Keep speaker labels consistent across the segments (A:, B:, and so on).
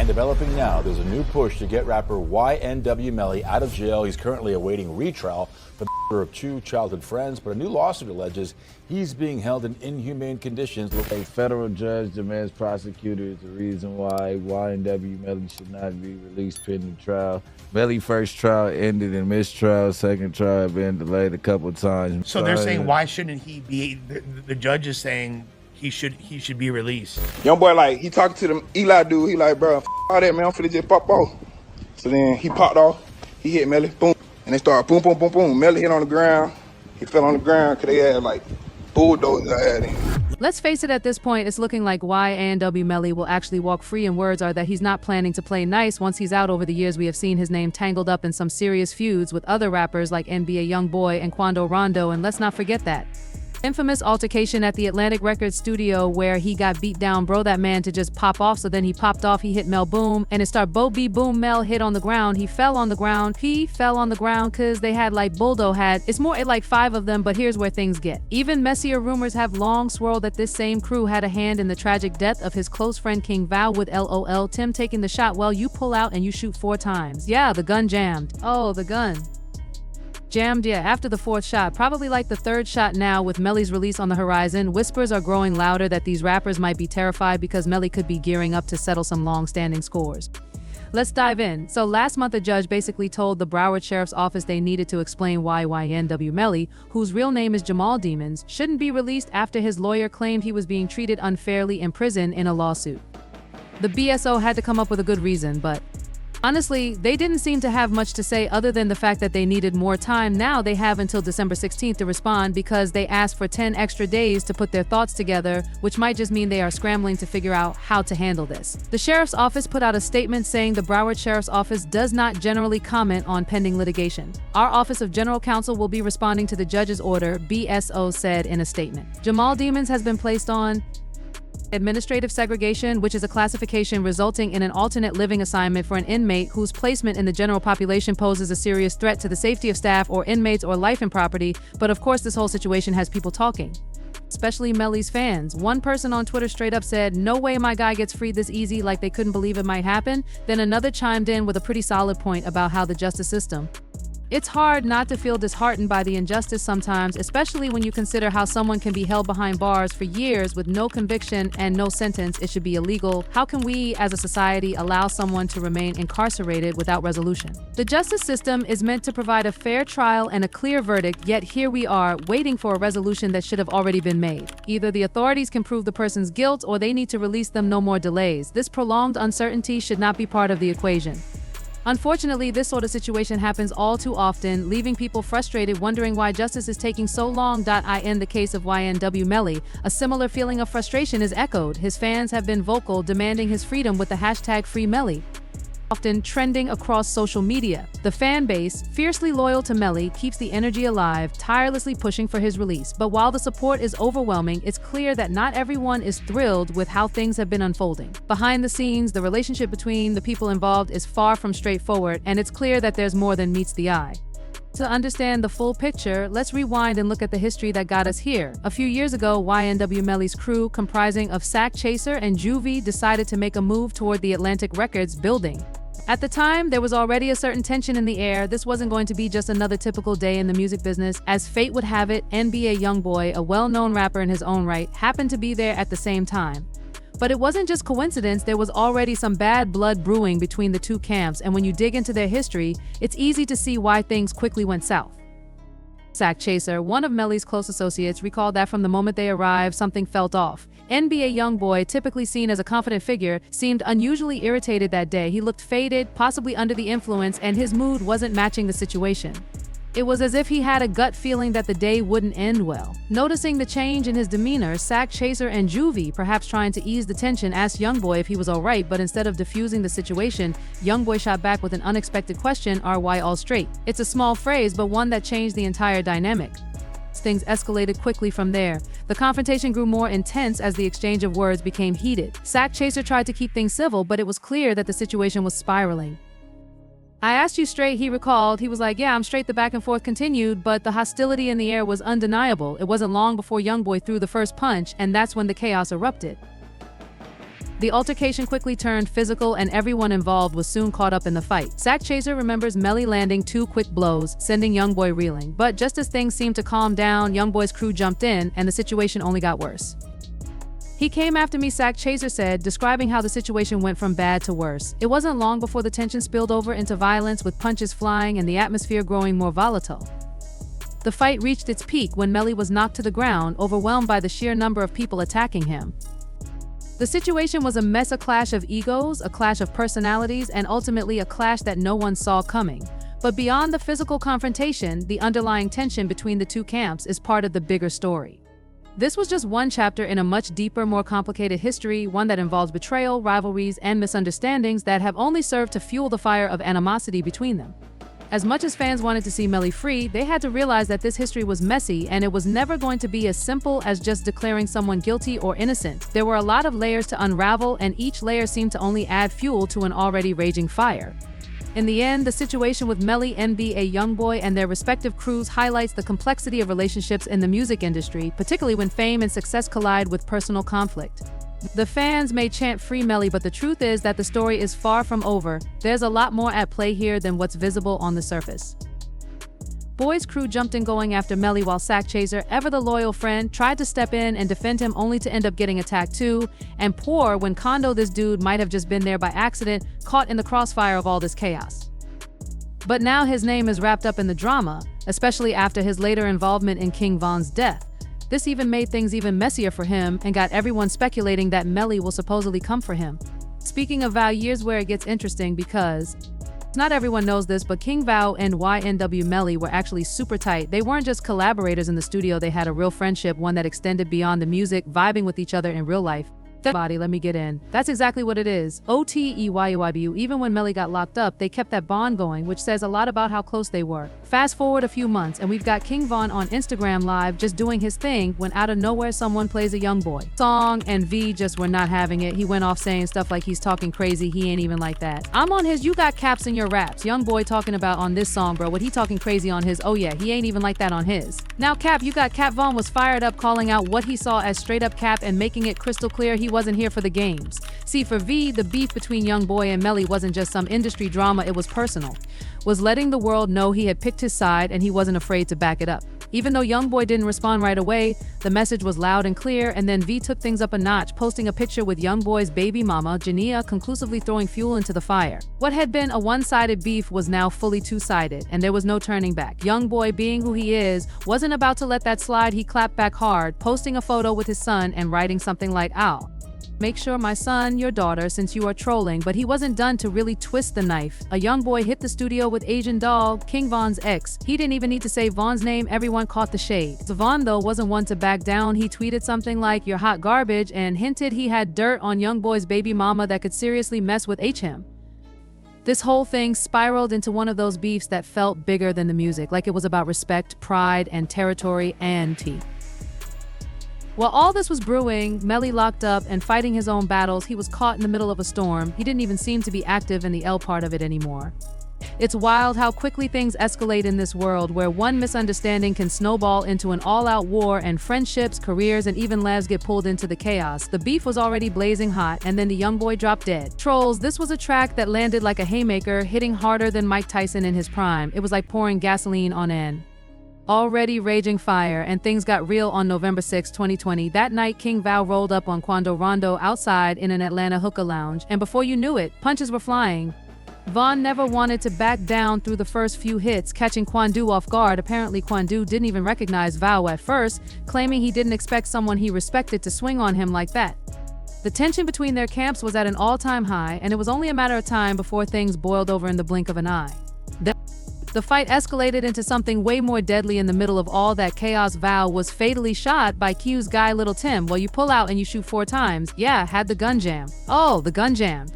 A: And developing now, there's a new push to get rapper YNW Melly out of jail. He's currently awaiting retrial for the murder of 2 childhood friends, but a new lawsuit alleges he's being held in inhumane conditions.
B: A federal judge demands prosecutors the reason why YNW Melly should not be released pending trial. Melly's first trial ended in mistrial. Second trial had been delayed a couple of times.
C: So they're saying, why shouldn't he be? The judge is saying he should be released.
D: Young boy, like, he talking to them Eli dude. He like, bro, all that, man, I'm finna just pop off. So then he popped off. He hit Melly, boom, and they started boom, boom, boom, boom. Melly hit on the ground. He fell on the ground because they had like bulldozers at him.
E: Let's face it, at this point, it's looking like YNW Melly will actually walk free, and words are that he's not planning to play nice once he's out. Over the years, we have seen his name tangled up in some serious feuds with other rappers like NBA Youngboy and Quando Rondo, and let's not forget that infamous altercation at the Atlantic Records studio where he got beat down. Bro, that man to just pop off. So then he popped off, he hit Mel, boom, and it started Bo B boom. Mel hit on the ground, he fell on the ground. He fell on the ground because they had like Buldo had. It's more like 5 of them, but here's where things get even messier. Rumors have long swirled that this same crew had a hand in the tragic death of his close friend King Val, with LOL Tim taking the shot. Well, you pull out and you shoot 4 times. Yeah, the gun jammed. Oh, the gun jammed, yeah, after the 4th shot, probably like the 3rd shot. Now, with Melly's release on the horizon, whispers are growing louder that these rappers might be terrified because Melly could be gearing up to settle some long-standing scores. Let's dive in. So last month, a judge basically told the Broward Sheriff's Office they needed to explain why YNW Melly, whose real name is Jamal Demons, shouldn't be released after his lawyer claimed he was being treated unfairly in prison in a lawsuit. The BSO had to come up with a good reason, but honestly, they didn't seem to have much to say other than the fact that they needed more time. Now they have until December 16th to respond because they asked for 10 extra days to put their thoughts together, which might just mean they are scrambling to figure out how to handle this. The Sheriff's Office put out a statement saying the Broward Sheriff's Office does not generally comment on pending litigation. Our Office of General Counsel will be responding to the judge's order, BSO said in a statement. Jamal Demons has been placed on administrative segregation, which is a classification resulting in an alternate living assignment for an inmate whose placement in the general population poses a serious threat to the safety of staff or inmates or life and property. But of course, this whole situation has people talking, especially Melly's fans. One person on Twitter straight up said, "No way my guy gets freed this easy," like they couldn't believe it might happen. Then another chimed in with a pretty solid point about how the justice system, it's hard not to feel disheartened by the injustice sometimes, especially when you consider how someone can be held behind bars for years with no conviction and no sentence. It should be illegal. How can we, as a society, allow someone to remain incarcerated without resolution? The justice system is meant to provide a fair trial and a clear verdict, yet here we are, waiting for a resolution that should have already been made. Either the authorities can prove the person's guilt or they need to release them. No more delays. This prolonged uncertainty should not be part of the equation. Unfortunately, this sort of situation happens all too often, leaving people frustrated, wondering why justice is taking so long. In the case of YNW Melly, a similar feeling of frustration is echoed. His fans have been vocal, demanding his freedom with the hashtag #FreeMelly, often trending across social media. The fan base, fiercely loyal to Melly, keeps the energy alive, tirelessly pushing for his release. But while the support is overwhelming, it's clear that not everyone is thrilled with how things have been unfolding. Behind the scenes, the relationship between the people involved is far from straightforward, and it's clear that there's more than meets the eye. To understand the full picture, let's rewind and look at the history that got us here. A few years ago, YNW Melly's crew, comprising of Sack Chaser and Juvie, decided to make a move toward the Atlantic Records building. At the time, there was already a certain tension in the air. This wasn't going to be just another typical day in the music business. As fate would have it, NBA Youngboy, a well-known rapper in his own right, happened to be there at the same time. But it wasn't just coincidence. There was already some bad blood brewing between the two camps, and when you dig into their history, it's easy to see why things quickly went south. Sack Chaser, one of Melly's close associates, recalled that from the moment they arrived, something felt off. NBA Youngboy, typically seen as a confident figure, seemed unusually irritated that day. He looked faded, possibly under the influence, and his mood wasn't matching the situation. It was as if he had a gut feeling that the day wouldn't end well. Noticing the change in his demeanor, Sack Chaser and Juvie, perhaps trying to ease the tension, asked Youngboy if he was alright, but instead of diffusing the situation, Youngboy shot back with an unexpected question, "Are we all straight?" It's a small phrase, but one that changed the entire dynamic. Things escalated quickly from there. The confrontation grew more intense as the exchange of words became heated. Sack Chaser tried to keep things civil, but it was clear that the situation was spiraling. "I asked you straight," he recalled. He was like, "Yeah, I'm straight." The back and forth continued, but the hostility in the air was undeniable. It wasn't long before Youngboy threw the first punch, and that's when the chaos erupted. The altercation quickly turned physical and everyone involved was soon caught up in the fight. Sack Chaser remembers Melly landing 2 quick blows, sending Youngboy reeling. But just as things seemed to calm down, Youngboy's crew jumped in and the situation only got worse. "He came after me," Sack Chaser said, describing how the situation went from bad to worse. It wasn't long before the tension spilled over into violence, with punches flying and the atmosphere growing more volatile. The fight reached its peak when Melly was knocked to the ground, overwhelmed by the sheer number of people attacking him. The situation was a mess, a clash of egos, a clash of personalities, and ultimately a clash that no one saw coming. But beyond the physical confrontation, the underlying tension between the two camps is part of the bigger story. This was just one chapter in a much deeper, more complicated history, one that involves betrayal, rivalries, and misunderstandings that have only served to fuel the fire of animosity between them. As much as fans wanted to see Melly free, they had to realize that this history was messy and it was never going to be as simple as just declaring someone guilty or innocent. There were a lot of layers to unravel, and each layer seemed to only add fuel to an already raging fire. In the end, the situation with Melly, NBA Youngboy, and their respective crews highlights the complexity of relationships in the music industry, particularly when fame and success collide with personal conflict. The fans may chant "Free Melly," but the truth is that the story is far from over. There's a lot more at play here than what's visible on the surface. Boy's crew jumped in going after Melly while Sack Chaser, ever the loyal friend, tried to step in and defend him, only to end up getting attacked too. And poor when Kondo, this dude might have just been there by accident, caught in the crossfire of all this chaos. But now his name is wrapped up in the drama, especially after his later involvement in King Von's death. This even made things even messier for him and got everyone speculating that Melly will supposedly come for him. Speaking of Vow, here's where it gets interesting, because not everyone knows this, but King Vow and YNW Melly were actually super tight. They weren't just collaborators in the studio, they had a real friendship, one that extended beyond the music, vibing with each other in real life. Body, let me get in. That's exactly what it is. OTEYYBU. Even when Melly got locked up, they kept that bond going, which says a lot about how close they were. Fast forward a few months, and we've got King Von on Instagram Live just doing his thing when out of nowhere someone plays a Youngboy song, and V just were not having it. He went off saying stuff like he's talking crazy, he ain't even like that. I'm on his "you got caps in your raps." Youngboy talking about on this song, bro, what he talking crazy on his, oh yeah, he ain't even like that on his. Now Cap, you got Cap. Von was fired up, calling out what he saw as straight up cap and making it crystal clear he wasn't here for the games. See, for V, the beef between Youngboy and Melly wasn't just some industry drama, it was personal. Was letting the world know he had picked his side and he wasn't afraid to back it up. Even though Youngboy didn't respond right away, the message was loud and clear, and then V took things up a notch, posting a picture with Youngboy's baby mama, Jania, conclusively throwing fuel into the fire. What had been a one-sided beef was now fully two-sided, and there was no turning back. Youngboy, being who he is, wasn't about to let that slide. He clapped back hard, posting a photo with his son and writing something like, "Ow. Make sure my son, your daughter, since you are trolling." But he wasn't done to really twist the knife. A Youngboy hit the studio with Asian Dog, King Von's ex. He didn't even need to say Von's name, everyone caught the shade. Von, though, wasn't one to back down. He tweeted something like, "You're hot garbage," and hinted he had dirt on Youngboy's baby mama that could seriously mess with him. This whole thing spiraled into one of those beefs that felt bigger than the music, like it was about respect, pride, and territory, and tea. While all this was brewing, Melly locked up and fighting his own battles, he was caught in the middle of a storm. He didn't even seem to be active in the L part of it anymore. It's wild how quickly things escalate in this world, where one misunderstanding can snowball into an all-out war, and friendships, careers, and even lives get pulled into the chaos. The beef was already blazing hot, and then the Youngboy dropped dead. Trolls, this was a track that landed like a haymaker, hitting harder than Mike Tyson in his prime. It was like pouring gasoline on an already raging fire, and things got real on November 6, 2020. That night, King Vow rolled up on Quando Rondo outside in an Atlanta hookah lounge, and before you knew it, punches were flying. Von never wanted to back down through the first few hits, catching Quando off guard. Apparently, Quando didn't even recognize Vow at first, claiming he didn't expect someone he respected to swing on him like that. The tension between their camps was at an all-time high, and it was only a matter of time before things boiled over in the blink of an eye. The fight escalated into something way more deadly. In the middle of all that chaos, Vow was fatally shot by Q's guy Little Tim. Well, you pull out and you shoot 4 times. Yeah, had the gun jam. Oh, the gun jammed.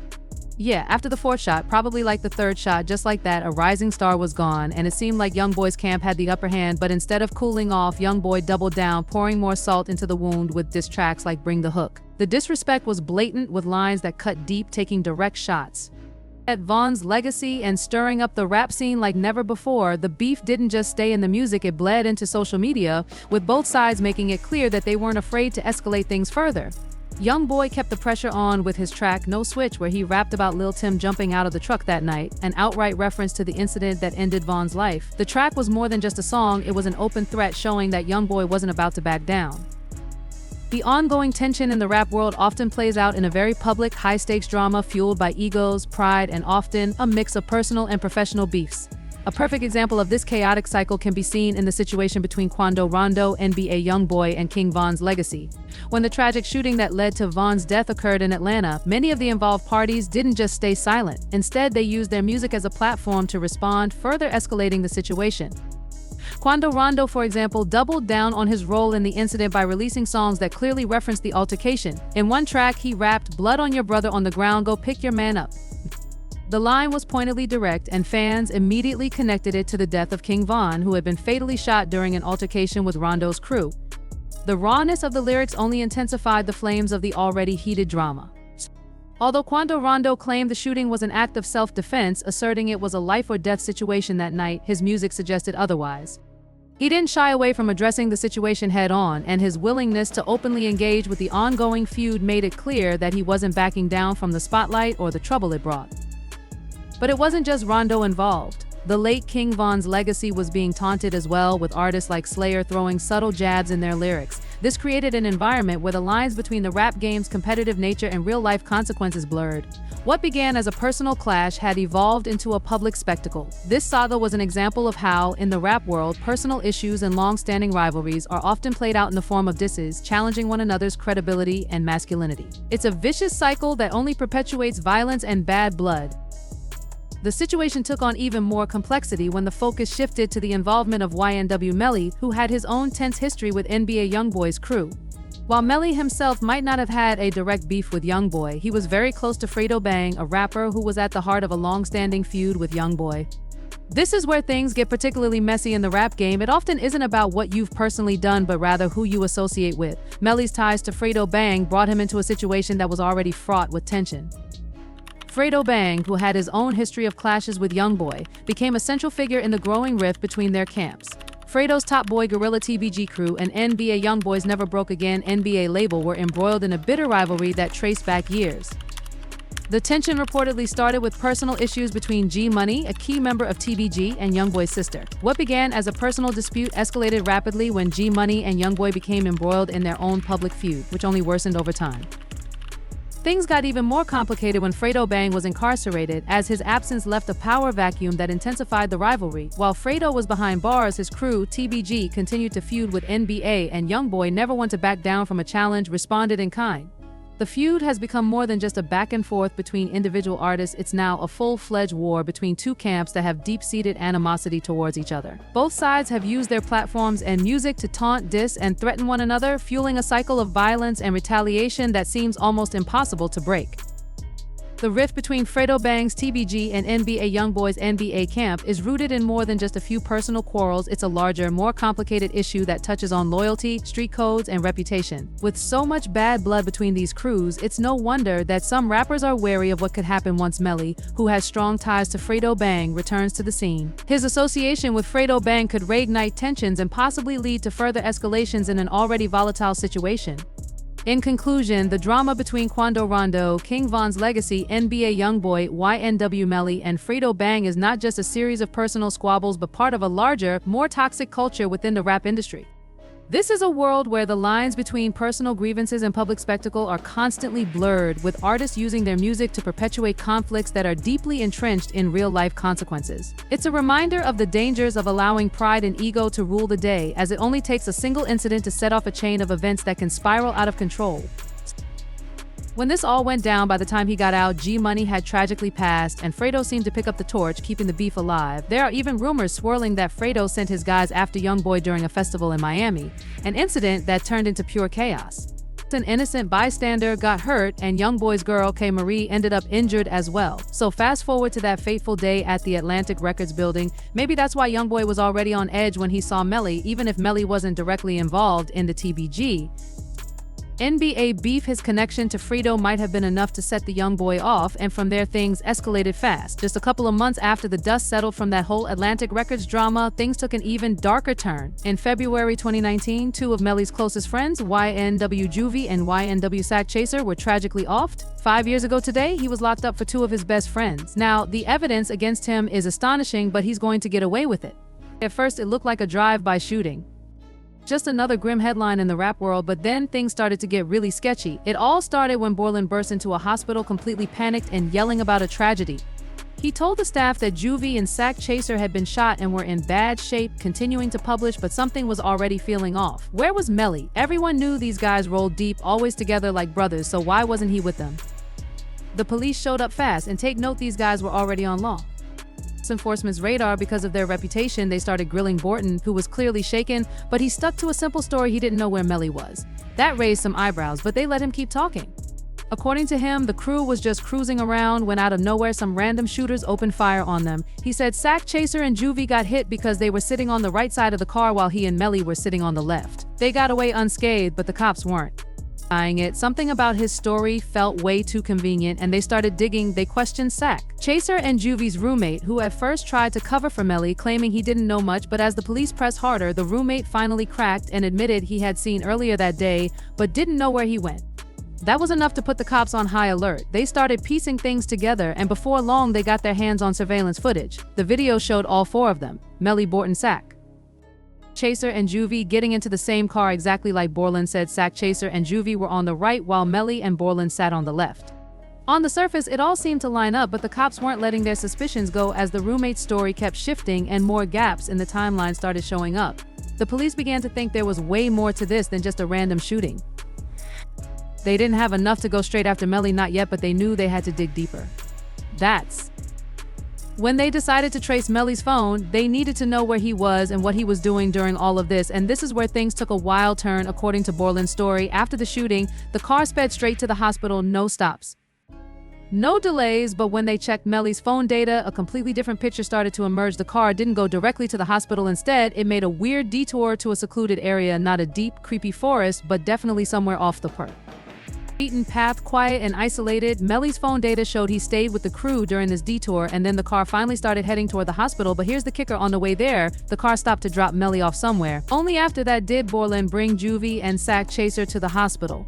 E: Yeah, after the 4th shot, probably like the 3rd shot, just like that, a rising star was gone, and it seemed like Youngboy's camp had the upper hand, but instead of cooling off, Youngboy doubled down, pouring more salt into the wound with diss tracks like Bring the Hook. The disrespect was blatant, with lines that cut deep, taking direct shots at Von's legacy and stirring up the rap scene like never before. The beef didn't just stay in the music, it bled into social media, with both sides making it clear that they weren't afraid to escalate things further. YoungBoy kept the pressure on with his track No Switch, where he rapped about Lil Tim jumping out of the truck that night, an outright reference to the incident that ended Von's life. The track was more than just a song, it was an open threat showing that YoungBoy wasn't about to back down. The ongoing tension in the rap world often plays out in a very public, high-stakes drama fueled by egos, pride, and often a mix of personal and professional beefs. A perfect example of this chaotic cycle can be seen in the situation between Quando Rondo, NBA YoungBoy, and King Von's legacy. When the tragic shooting that led to Von's death occurred in Atlanta, many of the involved parties didn't just stay silent. Instead, they used their music as a platform to respond, further escalating the situation. Quando Rondo, for example, doubled down on his role in the incident by releasing songs that clearly referenced the altercation. In one track, he rapped, "Blood on your brother on the ground, go pick your man up." The line was pointedly direct, and fans immediately connected it to the death of King Von, who had been fatally shot during an altercation with Rondo's crew. The rawness of the lyrics only intensified the flames of the already heated drama. Although Quando Rondo claimed the shooting was an act of self-defense, asserting it was a life-or-death situation that night, his music suggested otherwise. He didn't shy away from addressing the situation head-on, and his willingness to openly engage with the ongoing feud made it clear that he wasn't backing down from the spotlight or the trouble it brought. But it wasn't just Rondo involved. The late King Von's legacy was being taunted as well, with artists like Slayer throwing subtle jabs in their lyrics. This created an environment where the lines between the rap game's competitive nature and real-life consequences blurred. What began as a personal clash had evolved into a public spectacle. This saga was an example of how, in the rap world, personal issues and long-standing rivalries are often played out in the form of disses, challenging one another's credibility and masculinity. It's a vicious cycle that only perpetuates violence and bad blood. The situation took on even more complexity when the focus shifted to the involvement of YNW Melly, who had his own tense history with NBA YoungBoy's crew. While Melly himself might not have had a direct beef with YoungBoy, he was very close to Fredo Bang, a rapper who was at the heart of a long-standing feud with YoungBoy. This is where things get particularly messy in the rap game. It often isn't about what you've personally done, but rather who you associate with. Melly's ties to Fredo Bang brought him into a situation that was already fraught with tension. Fredo Bang, who had his own history of clashes with YoungBoy, became a central figure in the growing rift between their camps. Fredo's Top Boy Gorilla TBG crew and NBA YoungBoy's Never Broke Again NBA label were embroiled in a bitter rivalry that traced back years. The tension reportedly started with personal issues between G Money, a key member of TBG, and YoungBoy's sister. What began as a personal dispute escalated rapidly when G Money and YoungBoy became embroiled in their own public feud, which only worsened over time. Things got even more complicated when Fredo Bang was incarcerated, as his absence left a power vacuum that intensified the rivalry. While Fredo was behind bars, his crew, TBG, continued to feud with NBA, and YoungBoy, never one to back down from a challenge, responded in kind. The feud has become more than just a back and forth between individual artists. It's now a full-fledged war between two camps that have deep-seated animosity towards each other. Both sides have used their platforms and music to taunt, diss, and threaten one another, fueling a cycle of violence and retaliation that seems almost impossible to break. The rift between Fredo Bang's TBG and NBA YoungBoy's NBA camp is rooted in more than just a few personal quarrels. It's a larger, more complicated issue that touches on loyalty, street codes, and reputation. With so much bad blood between these crews, it's no wonder that some rappers are wary of what could happen once Melly, who has strong ties to Fredo Bang, returns to the scene. His association with Fredo Bang could reignite tensions and possibly lead to further escalations in an already volatile situation. In conclusion, the drama between Quando Rondo, King Von's legacy, NBA YoungBoy, YNW Melly, and Fredo Bang is not just a series of personal squabbles but part of a larger, more toxic culture within the rap industry. This is a world where the lines between personal grievances and public spectacle are constantly blurred, with artists using their music to perpetuate conflicts that are deeply entrenched in real-life consequences. It's a reminder of the dangers of allowing pride and ego to rule the day, as it only takes a single incident to set off a chain of events that can spiral out of control. When this all went down, by the time he got out, G Money had tragically passed, and Fredo seemed to pick up the torch, keeping the beef alive. There are even rumors swirling that Fredo sent his guys after YoungBoy during a festival in Miami, an incident that turned into pure chaos. An innocent bystander got hurt, and YoungBoy's girl, K. Marie, ended up injured as well. So fast forward to that fateful day at the Atlantic Records building. Maybe that's why YoungBoy was already on edge when he saw Melly, even if Melly wasn't directly involved in the TBG. NBA beef, his connection to Frito might have been enough to set the young boy off, and from there things escalated fast. Just a couple of months after the dust settled from that whole Atlantic Records drama, things took an even darker turn. In February 2019, two of Melly's closest friends, YNW Juvie and YNW Sack Chaser, were tragically offed. 5 years ago today, he was locked up for two of his best friends. Now, the evidence against him is astonishing, but he's going to get away with it. At first, it looked like a drive-by shooting. Just another grim headline in the rap world, but then things started to get really sketchy. It all started when Borland burst into a hospital completely panicked and yelling about a tragedy. He told the staff that Juvie and Sack Chaser had been shot and were in bad shape, continuing to publish, but something was already feeling off. Where was Melly? Everyone knew these guys rolled deep, always together like brothers, so why wasn't he with them? The police showed up fast, and take note, these guys were already on law enforcement's radar because of their reputation. They started grilling Borton, who was clearly shaken, but he stuck to a simple story: he didn't know where Melly was. That raised some eyebrows, but they let him keep talking. According to him, the crew was just cruising around when out of nowhere some random shooters opened fire on them. He said Sack Chaser and Juvie got hit because they were sitting on the right side of the car while he and Melly were sitting on the left. They got away unscathed, but the cops weren't buying it. Something about his story felt way too convenient, and they started digging. They questioned Sack Chaser and Juvie's roommate, who at first tried to cover for Melly, claiming he didn't know much, but as the police pressed harder, the roommate finally cracked and admitted he had seen earlier that day, but didn't know where he went. That was enough to put the cops on high alert. They started piecing things together, and before long they got their hands on surveillance footage. The video showed all four of them, Melly, Borton, Sack Chaser, and Juvie, getting into the same car exactly like Borland said. Sack Chaser and Juvie were on the right while Melly and Borland sat on the left. On the surface, it all seemed to line up, but the cops weren't letting their suspicions go as the roommate's story kept shifting and more gaps in the timeline started showing up. The police began to think there was way more to this than just a random shooting. They didn't have enough to go straight after Melly, not yet, but they knew they had to dig deeper. That's when they decided to trace Melly's phone. They needed to know where he was and what he was doing during all of this, and this is where things took a wild turn. According to Borland's story, after the shooting, the car sped straight to the hospital, no stops, no delays, but when they checked Melly's phone data, a completely different picture started to emerge. The car didn't go directly to the hospital. Instead, it made a weird detour to a secluded area, not a deep, creepy forest, but definitely somewhere off the beaten path, quiet and isolated. Melly's phone data showed he stayed with the crew during this detour, and then the car finally started heading toward the hospital. But here's the kicker: on the way there, the car stopped to drop Melly off somewhere. Only after that did Borland bring Juvie and Sack Chaser to the hospital.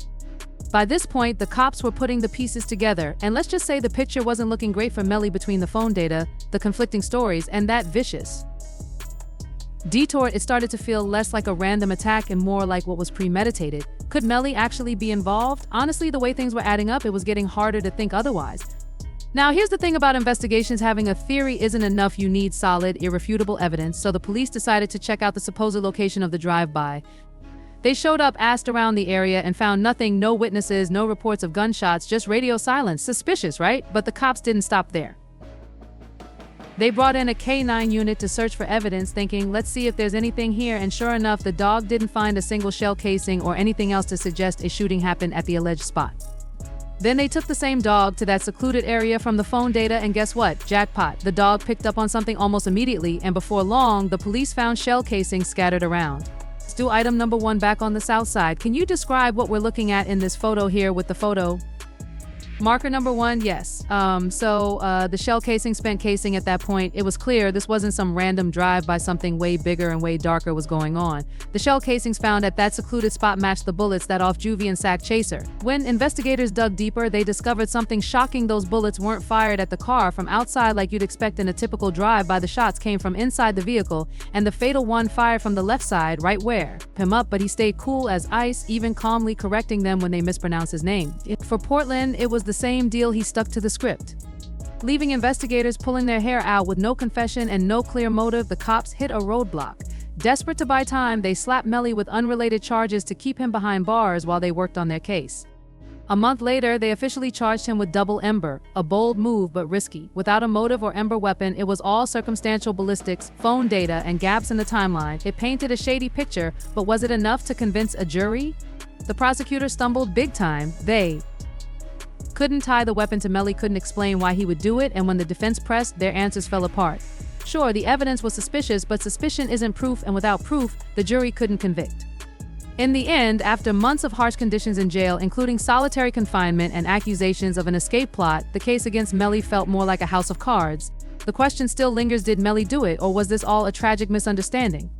E: By this point, the cops were putting the pieces together, and let's just say the picture wasn't looking great for Melly between the phone data, the conflicting stories, and that vicious detour. It started to feel less like a random attack and more like what was premeditated. Could Melly actually be involved? Honestly, the way things were adding up, it was getting harder to think otherwise. Now, here's the thing about investigations: having a theory isn't enough. You need solid, irrefutable evidence. So the police decided to check out the supposed location of the drive-by. They showed up, asked around the area, and found nothing. No witnesses, no reports of gunshots, just radio silence. Suspicious, right? But the cops didn't stop there. They brought in a K9 unit to search for evidence, thinking, let's see if there's anything here, and sure enough, the dog didn't find a single shell casing or anything else to suggest a shooting happened at the alleged spot. Then they took the same dog to that secluded area from the phone data, and guess what? Jackpot. The dog picked up on something almost immediately, and before long, the police found shell casings scattered around. Let's do item number 1 back on the south side. Can you describe what we're looking at in this photo here with the photo? Marker number 1, yes. The shell casing, spent casing. At that point, it was clear this wasn't some random drive by. Something way bigger and way darker was going on. The shell casings found at that secluded spot matched the bullets that off Juvie and Sack Chaser. When investigators dug deeper, they discovered something shocking. Those bullets weren't fired at the car from outside like you'd expect in a typical drive-by. The shots came from inside the vehicle, and the fatal one fired from the left side, right where him up, but he stayed cool as ice, even calmly correcting them when they mispronounced his name. For Portland, it was the same deal. He stuck to the script, leaving investigators pulling their hair out. With no confession and no clear motive, the cops hit a roadblock. Desperate to buy time, they slapped Melly with unrelated charges to keep him behind bars while they worked on their case. A month later, they officially charged him with double Ember, a bold move but risky. Without a motive or Ember weapon, it was all circumstantial ballistics, phone data, and gaps in the timeline. It painted a shady picture, but was it enough to convince a jury? The prosecutor stumbled big time. They couldn't tie the weapon to Melly, couldn't explain why he would do it, and when the defense pressed, their answers fell apart. Sure, the evidence was suspicious, but suspicion isn't proof, and without proof, the jury couldn't convict. In the end, after months of harsh conditions in jail, including solitary confinement and accusations of an escape plot, the case against Melly felt more like a house of cards. The question still lingers: did Melly do it, or was this all a tragic misunderstanding?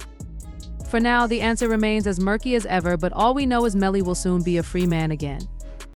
E: For now, the answer remains as murky as ever, but all we know is Melly will soon be a free man again.